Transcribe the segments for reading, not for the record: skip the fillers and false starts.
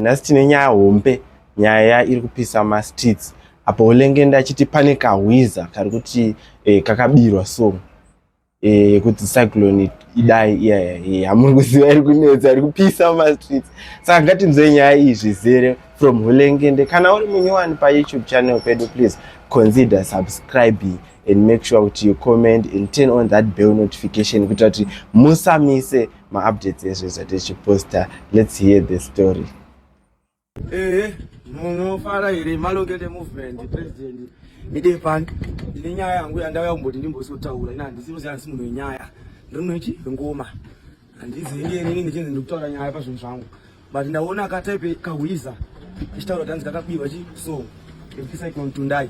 Nhasi tine nyaya hombe, nyaya iri kupisa mastreets. Apo Hurlengende achiti pane kahwiza kari kuti kakabirwa song yekuti cyclone idai hamuri kuziva iri kunetsa iri kupisa mastreets. Saka ngatinzwe nyaya iyi zvizere from Hurlengende. Kana uri munyowani paYouTube channel pedu, please consider subscribing and make sure that you comment and turn on that bell notification kuitira kuti musamise ma-updates ezvo zvatichiposta. Let's hear the story. Munofara here Malongende movement president Midepani ine nyaya yangu yandauya kumboti ndimbosotaura ina handisiroziva munhu wenyaya ndinochi ngoma handizivi inini ndichinzi ndikutaura nyaya pazvinhu zvangu but ndaona akataipe kahwiza ichitaura kuti hanzi kakabirwa song yekuti Cyclone Tundai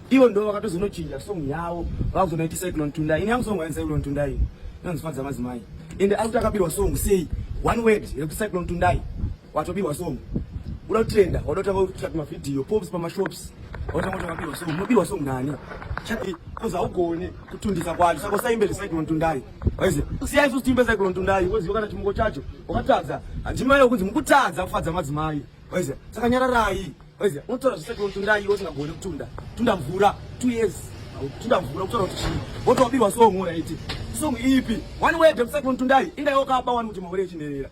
ivo ndo vakatozonochinja song yavo vakuzonaiti Cyclone Tundai. Ini yangu song yaini Cyclone Tundai inonzifadza madzimai ende ari kuti akabirwa song sei one word yekuti Cyclone Tundai watobirwa song uda kutrenda wadotanga kutsvaka mavidhiyo pops pamashops wadotanga kutsvaka song unobirwa song nani chati kuza ugone kutundisa kwacho saka usaimbe Cyclone Tundai waize usiyai futhi imbe Cyclone Tundai weziwa kana chimungo chacho wakatadza handimai yokunzi mukutadza kufadza madzimai waize saka nyararai waize unotora Cyclone Tundai usingagone kutunda tunda mvura 2 years tunda mvura kutora kuti chini wotobirwa song uraiti song ipi one word Cyclone Tundai inga yokaba wani kuti maure chinerera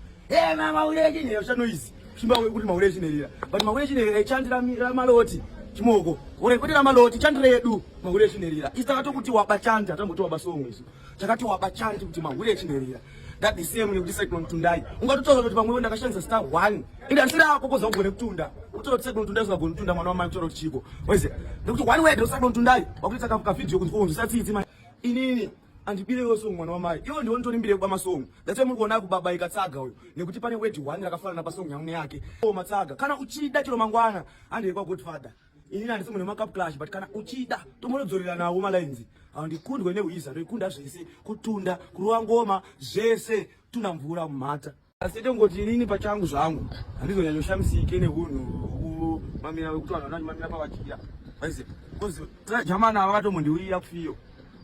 mama ure chinerera chanoizi chimba kuti maure chinerera but maure chinerera ichandira maloti chimoko ore kuti maloti chandira yedu maure chinerera isaka kuti wabachanja tamboti wabasongo izo chakati wabachanja kuti maure chinerera that the same with Cyclone Tundai ungatotora kuti pamwe ndakashandisa star 1 inde asira hapo koza ugone kutunda utora kuti Cyclone Tundai usagone kutunda mwana wa mai kutora kuchiko wese ndikuti one word Cyclone Tundai wakuita ka video kuti konzo satsitsi inini andibile yosongo mwana wa mai iyo ndiwo ndonimbire kwa masongo that's muri kuona kubaba ikatsaga uyo nekuti pane word 1 rakafana na pasongo yangu yake matsaga kana uchida chiro mangwana ande kwa Godfather inini andisomwe makeup clash but kana uchida tomonodzorera nawo malines andikundwe neuiza ndoikunda zvese kutunda kuruwa ngoma zvese tuna mvura mumata asite ngoti inini pachangu zvangu handizonyanyoshamsike nehunhu mamira wekuti vanhu vananyi mamira pavachira waize because jamana vakatomondiurira kufiyo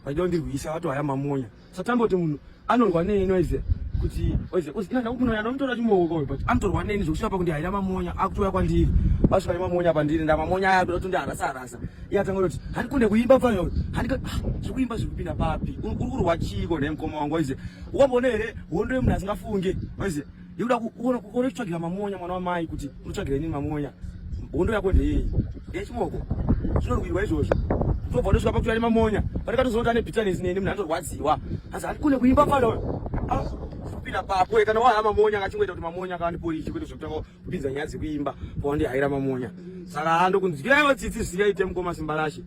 vachido ndirwisa vatohaya mamonya satamboti munhu anorwa neni waize kuti waize uzinanda munhu anomutora chimoko but anotorwa neni zvokusvika pakuti haina mamonya akutoya kwandiri vasvika mamonya pandiri ndamamonya aya kuda kuti ndarasa yatanga kuti handikunde kuimba pano handika zvikuimba zvikupinda papi uri kurwa chiko nemukoma wangu waize ukambona here hondo yemunhu asingafunge waize yekuda kuona kutsvagira mamonya mwana wa mai kuti unotsvagira nini mamonya hondo yako ndeyei yechimoko zvinorwirwa izvozvo tobva ndosvika pakuti ane mamonya patikatozonota nebitterness neni munhu anorwadziwa asi handikune kuimba pano kupinda papo kana wahaya mamonya akachingoita kuti mamonya akandiporichi kwete zvekutanga kupinza nyaya dzekuimba pawandihaira mamonya saka andokunzwiraiwo tsitsi zviyaite mukoma simba rashe